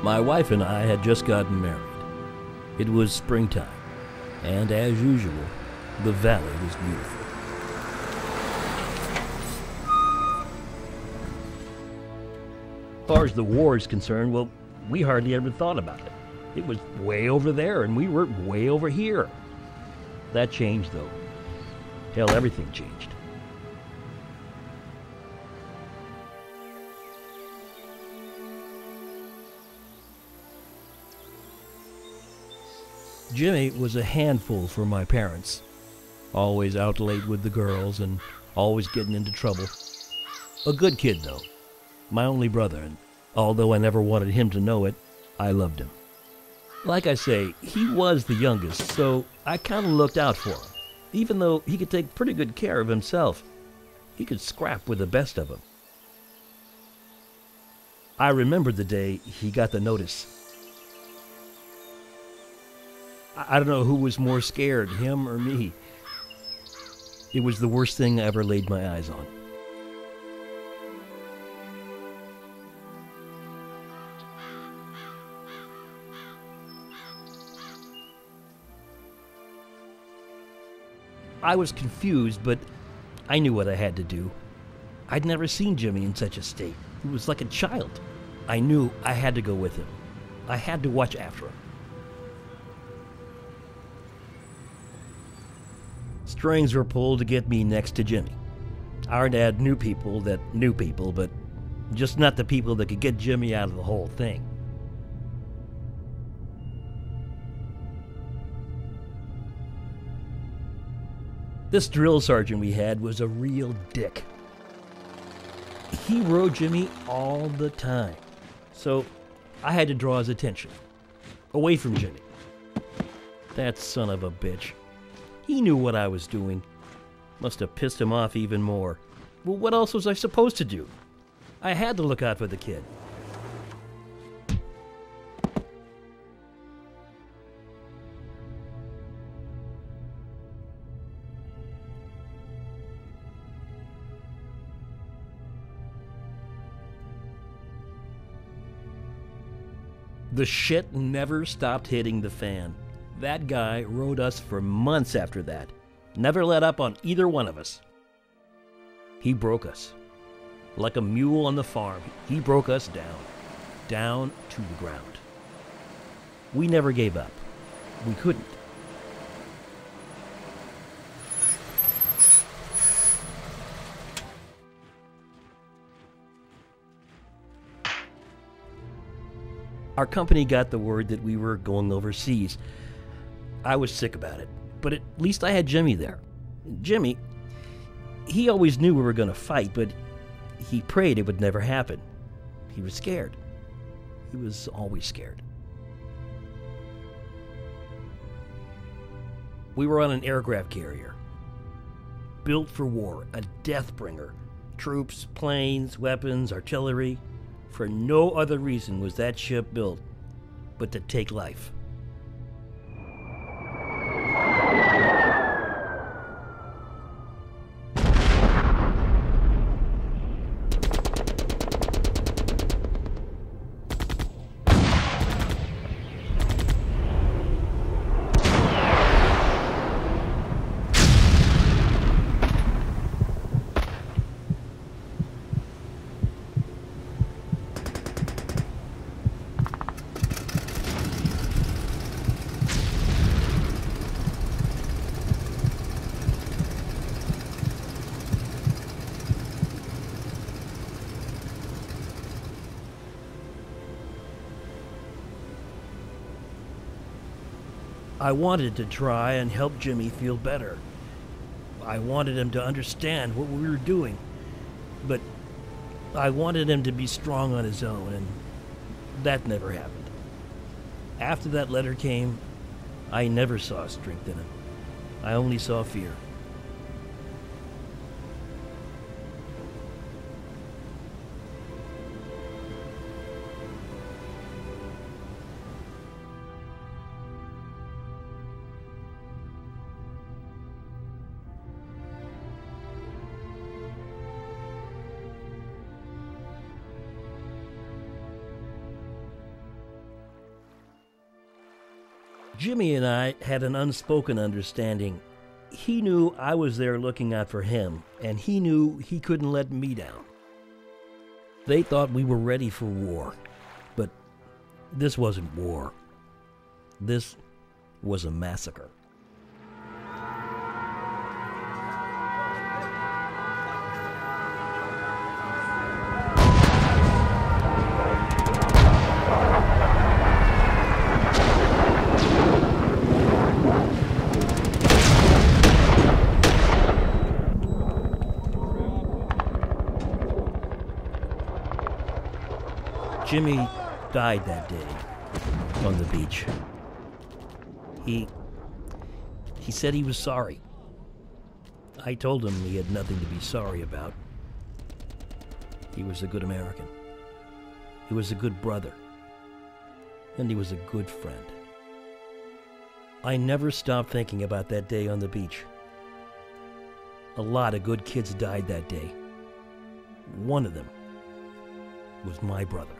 My wife and I had just gotten married. It was springtime, and as usual, the valley was beautiful. As far as the war is concerned, well, we hardly ever thought about it. It was way over there, and we were way over here. That changed, though. Hell, everything changed. Jimmy was a handful for my parents. Always out late with the girls and always getting into trouble. A good kid, though. My only brother, and although I never wanted him to know it, I loved him. Like I say, he was the youngest, so I kind of looked out for him. Even though he could take pretty good care of himself, he could scrap with the best of them. I remember the day he got the notice. I don't know who was more scared, him or me. It was the worst thing I ever laid my eyes on. I was confused, but I knew what I had to do. I'd never seen Jimmy in such a state. He was like a child. I knew I had to go with him. I had to watch after him. Strings were pulled to get me next to Jimmy. Our dad knew people that knew people, but just not the people that could get Jimmy out of the whole thing. This drill sergeant we had was a real dick. He rode Jimmy all the time, so I had to draw his attention away from Jimmy. That son of a bitch. He knew what I was doing. Must have pissed him off even more. Well, what else was I supposed to do? I had to look out for the kid. The shit never stopped hitting the fan. That guy rode us for months after that. Never let up on either one of us. He broke us. Like a mule on the farm, he broke us down to the ground. We never gave up. We couldn't. Our company got the word that we were going overseas. I was sick about it, but at least I had Jimmy there. Jimmy, he always knew we were going to fight, but he prayed it would never happen. He was scared. He was always scared. We were on an aircraft carrier, built for war, a death bringer. Troops, planes, weapons, artillery. For no other reason was that ship built but to take life. I wanted to try and help Jimmy feel better. I wanted him to understand what we were doing, but I wanted him to be strong on his own, and that never happened. After that letter came, I never saw strength in him. I only saw fear. Jimmy and I had an unspoken understanding. He knew I was there looking out for him, and he knew he couldn't let me down. They thought we were ready for war, but this wasn't war. This was a massacre. Jimmy died that day on the beach. He said he was sorry. I told him he had nothing to be sorry about. He was a good American. He was a good brother. And he was a good friend. I never stopped thinking about that day on the beach. A lot of good kids died that day. One of them was my brother.